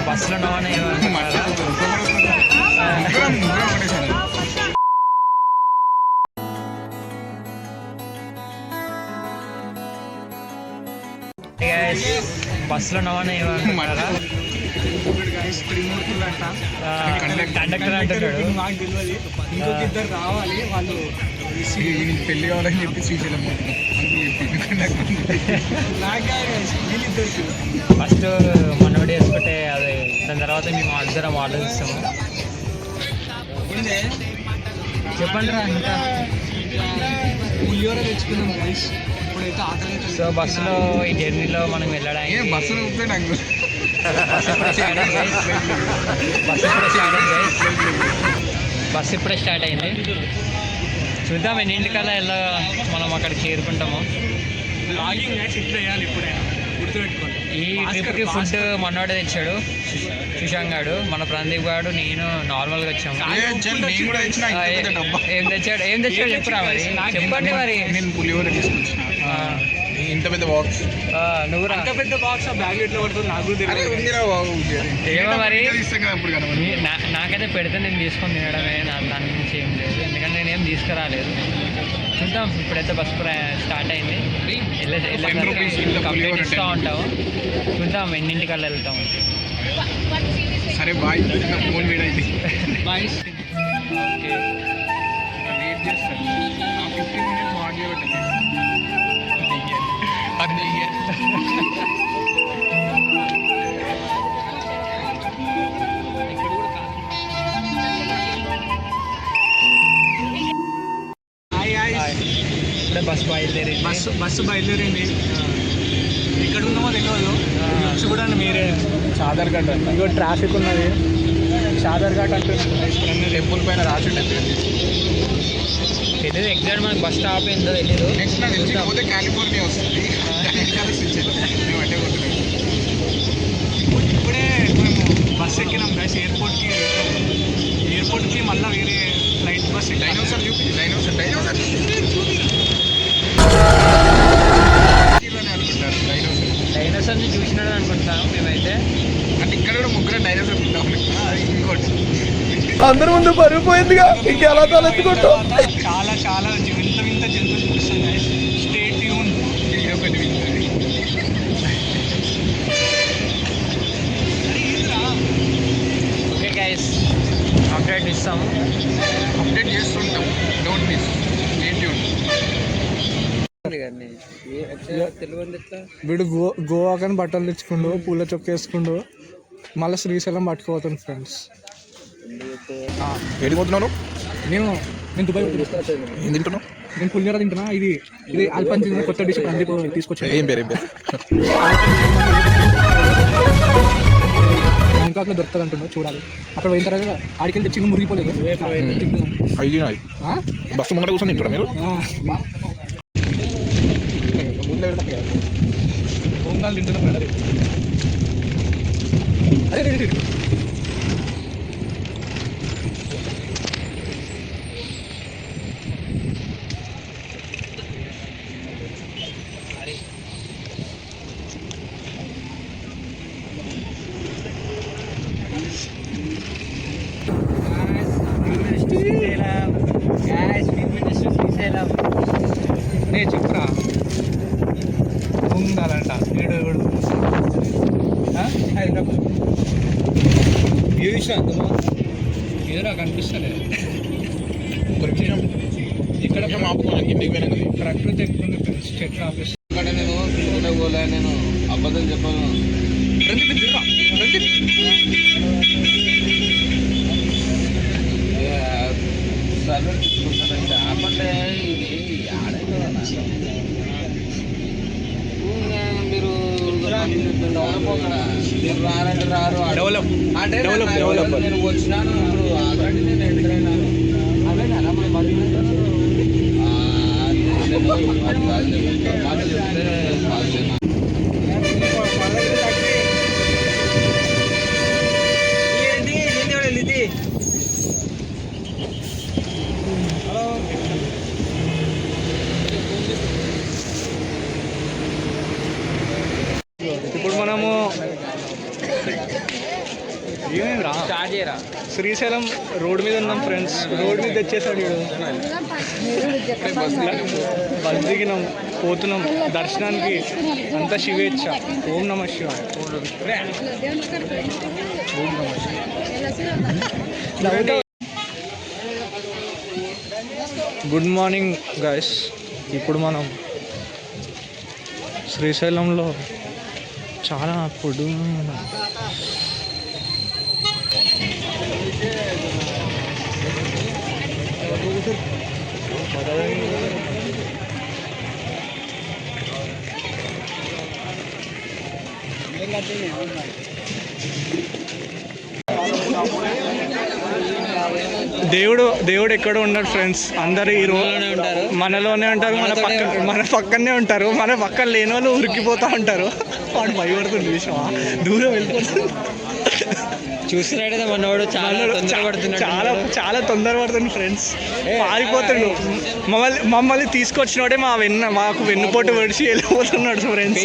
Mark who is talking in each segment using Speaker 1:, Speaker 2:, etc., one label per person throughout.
Speaker 1: బస్సులో నవ్వని బస్సులో నవ్వని ఏమంటారా? కండక్టర్ అంటున్నాడు
Speaker 2: ఇంకొక ఇద్దరు రావాలి, వాళ్ళు
Speaker 3: పెళ్లి కావాలని చెప్పి శ్రీశైలం
Speaker 1: ఫస్ట్ మనోడి వేసుకుంటే అది దాని తర్వాత మేము అందరం ఆలోచిస్తాము. చెప్పండి రా ఇంకా.
Speaker 2: పులిహోర తెచ్చుకున్నాం గైస్. ఇప్పుడైతే ఆకలి.
Speaker 1: సో బస్సులో ఈ జర్నీలో మనం వెళ్ళడానికి
Speaker 3: బస్సులో
Speaker 1: బస్సు ఇప్పుడే స్టార్ట్ అయింది. చూద్దాం ఎన్నింటికల్లా ఎలా మనం అక్కడికి చేరుకుంటాము. ఈ ట్రిప్కి ఫుడ్ మనోడే తెచ్చాడు, సుశాంత్ గాడు, మన ప్రదీప్ గాడు, నేను నార్మల్గా వచ్చాము. ఏం తెచ్చాడు చెప్పురా మరి, చెప్పండి మరి.
Speaker 3: నేను పులిహోర తీసుకొచ్చిన, ఇంత పెద్ద బాక్స్.
Speaker 1: నువ్వు
Speaker 2: అంత పెద్ద బాక్స్ బ్యాగ్ ఎట్లా పడుతుంది నాకు
Speaker 1: ఏమో మరి. నాకైతే పెడితే నేను తీసుకొని తినడమే, దాని నుంచి ఏం లేదు, ఎందుకంటే నేనేం తీసుకురాలేదు. చూద్దాం. ఇప్పుడైతే బస్ స్టార్ట్ అయింది, కంప్లీట్ ఇస్తూ ఉంటాము. చూద్దాం ఎన్నింటికల్లా వెళ్తాము.
Speaker 3: సరే బాయ్. ఫోన్ వేడైంది.
Speaker 2: బాయ్.
Speaker 1: ఓకే
Speaker 3: వెయిట్ చేస్తాను. 15 minutes ఆడియో పెట్టండి.
Speaker 2: బస్సు బయలుదేరింది. ఎక్కడ ఉన్నామో తెలియదు. చూడండి మీరే.
Speaker 3: చాదర్ ఘాట్ అంట.
Speaker 2: ఇగో ట్రాఫిక్ ఉన్నది. చాదర్ ఘాట్ అంటున్నాను.
Speaker 3: టెంపుల్ పైన రాసి
Speaker 1: తెలియదు ఎగ్జాక్ట్ మనకి బస్ స్టాప్ ఏందో తెలీదు.
Speaker 3: నెక్స్ట్ నాకు తెలిసి పోతే కాలిఫోర్నియా వస్తుంది.
Speaker 2: ఇప్పుడే మేము బస్ ఎక్కినాం గైస్. ఎయిర్పోర్ట్కి మళ్ళీ వేరే ఫ్లైట్ బస్.
Speaker 3: డైనోసార్ చూపి. డైనోసార్
Speaker 1: డైనోసార్ని చూసినాడు అనుకుంటున్నాను మేమైతే.
Speaker 3: అంటే ఇక్కడ కూడా ముగ్గురు డైనోసార్ ఉంటాం. ఇంకోటి
Speaker 4: అందరి ముందు పరిగిపోయిందిగా, ఇంకెలా తలెత్తుకుంటూ
Speaker 2: చాలా చాలా వింత వింత జంతువులు చూపిస్తాం గైస్. Stay tune.
Speaker 3: ఒకటి వింటుంది.
Speaker 1: ఓకే గైస్, అప్డేట్ ఇస్తాము.
Speaker 3: అప్డేట్ చేస్తుంటాం. Don't miss. Stay tune.
Speaker 4: వీడు గోవా కానీ బట్టలు తెచ్చుకుండు, పూల చొక్క వేసుకుండు, మళ్ళీ శ్రీశైలం పట్టుకుపోతాను ఫ్రెండ్స్.
Speaker 3: వెళ్ళిపోతున్నాను.
Speaker 4: నేను దుబాయ్
Speaker 3: ఏం తింటున్నావు?
Speaker 4: నేను పులిహోర తింటున్నా. ఇది అల్పంచి కొత్త డిష్ తీసుకొచ్చాను.
Speaker 3: ఏం పేరు?
Speaker 4: ఇంకా అట్లా దొరుకుతుంది అంటున్నావు, చూడాలి. అక్కడ పోయిన తర్వాత ఆడికెళ్ళి తెచ్చి మురిగిపోలేదు.
Speaker 3: బస్సు ముంగట కూర్చొని తింటారా మీరు?
Speaker 4: తింటున్నాం. అదే
Speaker 2: చెప్పురా ఉండాలంట. ఏదో కనిపిస్తలేదు.
Speaker 3: ఇక్కడ
Speaker 2: ప్రకృతి ఎక్కువ చెట్లు ఆఫీస్.
Speaker 3: ఇక్కడ నేను అబద్ధం చెప్పాను. సర్వర్ తీసుకుంటానంటే ఆపంటే ఇది మీరు రానంటే రారు. అంటే నేను వచ్చినాను. ఇప్పుడు ఆల్రెడీ నేను ఎంటర్ అయినాను. అదే కదా మరి
Speaker 2: ఇప్పుడు మనము
Speaker 4: ఏమేమి రా
Speaker 1: స్టార్ట్ చేయరా.
Speaker 4: శ్రీశైలం రోడ్ మీద ఉన్నాం ఫ్రెండ్స్. రోడ్ మీద తెచ్చేసాడు వీడు. బస్ దిగినాం, పోతున్నాం దర్శనానికి. అంత శివేచ్ఛ. ఓం నమ శివాయ. Good morning guys. ఇప్పుడు మనం శ్రీశైలంలో చాలా పొడుగు దేవుడు ఎక్కడ ఉన్నాడు ఫ్రెండ్స్. అందరు ఈ రోజులోనే ఉంటారు, మనలోనే ఉంటారు, మన పక్కనే ఉంటారు. మన పక్కన లేని వాళ్ళు ఉరికిపోతూ ఉంటారు. వాడు భయపడుతుంది విషయమా, దూరం వెళ్ళిపోతుంది.
Speaker 1: చూసినట్టయితే మనోడు చాలా
Speaker 4: చాలా తొందరపడుతుంది ఫ్రెండ్స్. పారిపోతుండు. మమ్మల్ని తీసుకొచ్చినోడే మాకు వెన్నుపోటు పడిచి వెళ్ళిపోతున్నాడు ఫ్రెండ్స్.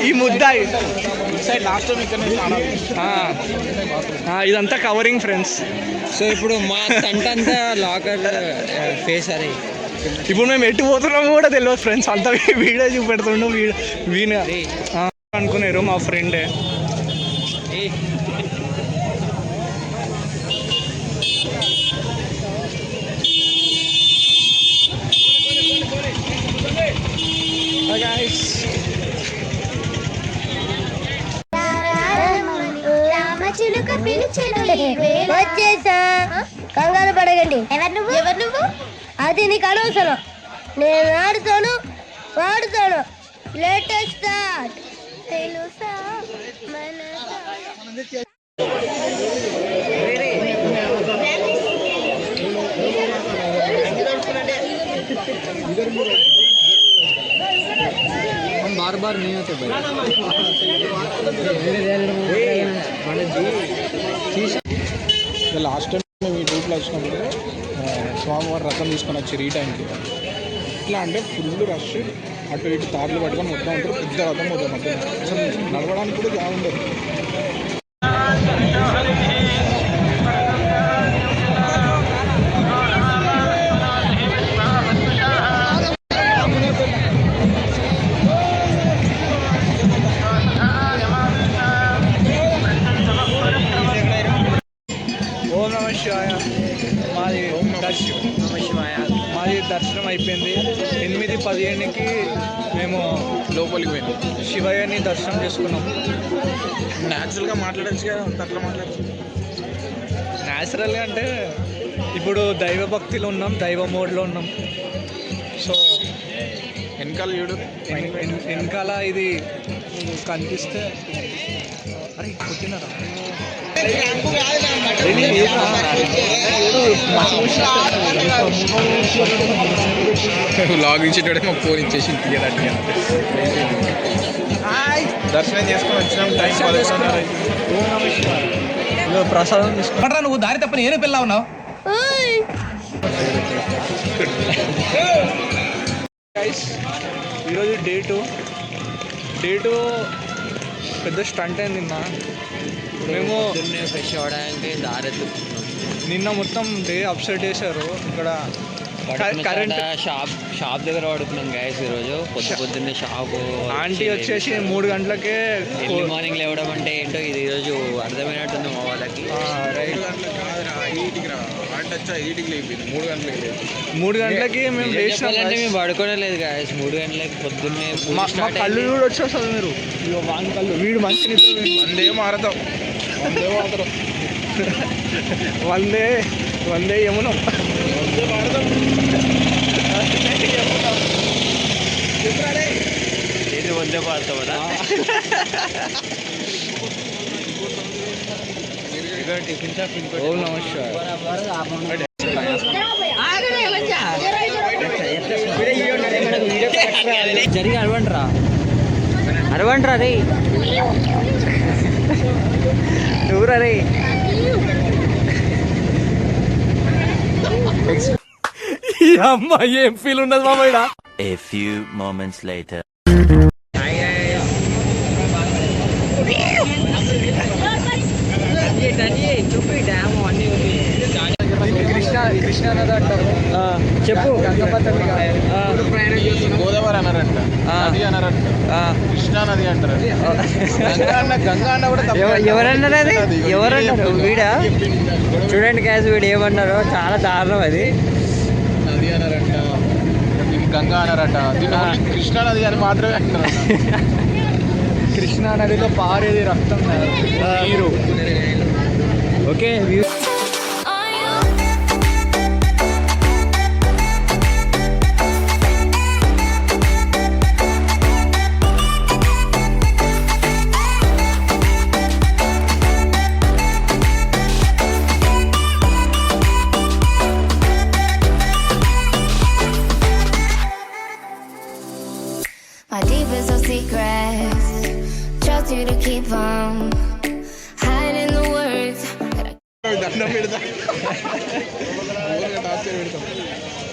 Speaker 4: ఈ ముద్దాయి ఇదంతా కవరింగ్ ఫ్రెండ్స్.
Speaker 1: సో ఇప్పుడు మా తంట అంతా లాకర్ ఫేస్ అరే.
Speaker 4: ఇప్పుడు మేము ఎటు పోతున్నామో కూడా తెలియదు ఫ్రెండ్స్. అంతా వీడియో చూపెడుతుండు. వీణ అనుకున్నారు మా ఫ్రెండే.
Speaker 5: వచ్చేసా, కంగారు పడగండి. ఎవరు నువ్వు? అది నీకు అనవసరం. నేను వాడుతాను. Latest start. తెలుసా
Speaker 1: बार बार नहीं होते भाई.
Speaker 4: లాస్ట్ టైం మేము ఈ ట్రిప్లో వచ్చినప్పుడు స్వామివారి రథం తీసుకొని వచ్చారు ఈ టైంకి. ఎట్లా అంటే ఫుల్ రష్, అటు ఇటు తార్లు పట్టుకొని మొత్తం ఉంటారు. పెద్ద రథం పోతాం మొత్తం. అసలు నడవడానికి కూడా బాగుండదు. మాది దర్శనం అయిపోయింది. 8:15కి మేము లోపలికి పోయినాం. శివయ్యని దర్శనం చేసుకున్నాం. న్యాచురల్గా మాట్లాడచ్చు కదా, అట్లా మాట్లాడచ్చు. న్యాచురల్గా అంటే ఇప్పుడు దైవ భక్తిలో ఉన్నాం, దైవ మోడ్లో ఉన్నాం. సో వెనకాల చూడు, వెనకాల ఇది కనిపిస్తే అరే కొట్టినారా
Speaker 3: లాగ్ ఇచ్చేటోడే మాకు ఫోన్ ఇచ్చేసి తీయడానికి. దర్శనం చేసుకొని వచ్చినాం. టైం
Speaker 4: ప్రసాదం తీసుకుంటా.
Speaker 2: నువ్వు దారి తప్ప నేను పిల్ల ఉన్నావు.
Speaker 4: ఈరోజు డే 2 పెద్ద స్టంట్ అయింది. మేము
Speaker 1: ఫ్రెష్ అవ్వడానికి దారెత్తు.
Speaker 4: నిన్న మొత్తం డే అప్సెట్ చేశారు. ఇక్కడ కరెంట్
Speaker 1: షాప్ దగ్గర పడుకున్నాం గైస్. ఈరోజు పొద్దున్నే షాపు
Speaker 4: ఆంటీ వచ్చేసి 3 గంటలకే
Speaker 1: ఎర్లీ మార్నింగ్ లేవడం అంటే ఏంటో ఇది ఈరోజు అర్థమైనట్టుంది మా వాళ్ళకి.
Speaker 4: మూడు గంటలకి మేము
Speaker 1: లేచినామంటే మేము పడుకోలేదు గైస్. 3 గంటలకి పొద్దున్నే
Speaker 4: కళ్ళు కూడా వచ్చేస్తుంది. మీరు వాని కళ్ళు వీడు మంచి వందే మారతాం. వందే యమునం.
Speaker 1: ఏది వందే భారతం కదా. టిఫిన్ షాప్
Speaker 4: ఓం నమః శివాయ.
Speaker 1: జరిగి అరవంట్రా రే
Speaker 4: ఎవరా రే. ఈ అమ్మాయి ఏం ఫీల్ ఉన్నది మామయ్య.
Speaker 6: A few moments later.
Speaker 1: చెప్పు
Speaker 4: గోదావరి అన్నారంట, నది అన్నారంట, కృష్ణా నది అంటారు. గంగా అన్న కూడా
Speaker 1: ఎవరన్నారు అది? ఎవరన్నారు? వీడా చూడండి గ్యాస్ వీడు ఏమన్నారో, చాలా దారుణం అది.
Speaker 4: నది అన్నారంట, దీన్ని గంగా అన్నారట, దీన్ని ఓన్లీ కృష్ణా నది అని మాత్రమే అంటారంట.
Speaker 2: కృష్ణా నదిలో పారేది రక్తం నీరు.
Speaker 1: Okay
Speaker 6: My deepest of secrets, trust you to keep on hiding the words.
Speaker 4: దండం పెడతా, ఊరిగా టార్చర్ పెడతాం.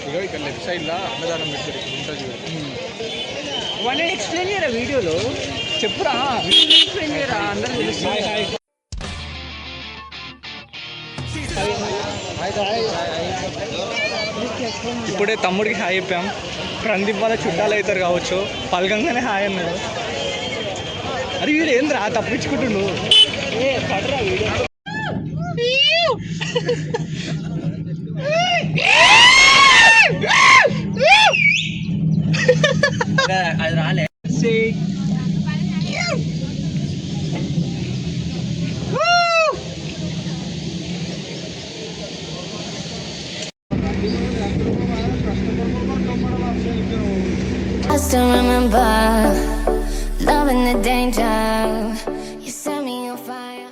Speaker 4: ఇగో ఇక్కడ లెఫ్ట్ సైడ్లో అన్నదానం పెడతారు, ఉంటుంది చూడు.
Speaker 1: వన్ ఎక్స్ప్లెయిన్ చేయరా వీడియోలో, చెప్పురా ఎక్స్ప్లెయిన్ చేయరా, అందరూ తెలుస్తుంది.
Speaker 2: ఇప్పుడే తమ్ముడికి హాయ్ చెప్పాం. ప్రదీప్ వాళ్ళ చుట్టాలు అవుతారు కావచ్చు, పలకంగానే హాయ్ అన్నాడు. అది వీడు ఏంద్రా తప్పించుకుంటుండు.
Speaker 1: అది రాలే.
Speaker 6: I still remember loving the danger. You set me on fire.